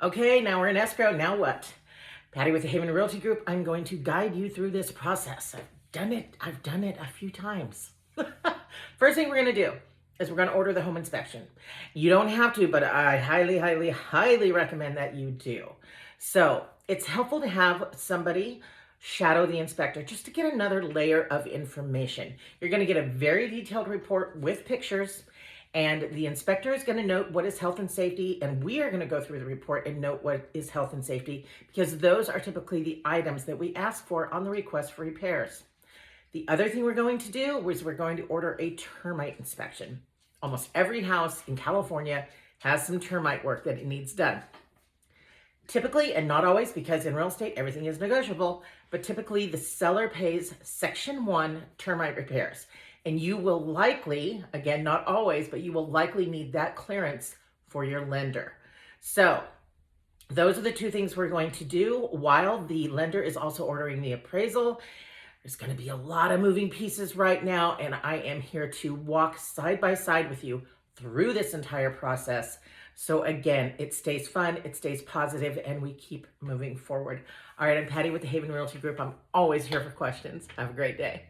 Okay, now we're in escrow. Now what? Patty with the Haven Realty Group. I'm going to guide you through this process. I've done it a few times. First thing we're going to do is we're going to order the home inspection. You don't have to, but I highly, highly, highly recommend that you do. So it's helpful to have somebody shadow the inspector just to get another layer of information. You're going to get a very detailed report with pictures, and the inspector is going to note what is health and safety, and we are going to go through the report and note what is health and safety, because those are typically the items that we ask for on the request for repairs. The other thing we're going to do is we're going to order a termite inspection. Almost every house in California has some termite work that it needs done. Typically, and not always, because in real estate everything is negotiable, but typically the seller pays Section 1 termite repairs. And you will likely, again, not always, but you will likely need that clearance for your lender. So those are the two things we're going to do while the lender is also ordering the appraisal. There's going to be a lot of moving pieces right now, and I am here to walk side by side with you through this entire process. So again, it stays fun, it stays positive, and we keep moving forward. All right, I'm Patty with the Haven Realty Group. I'm always here for questions. Have a great day.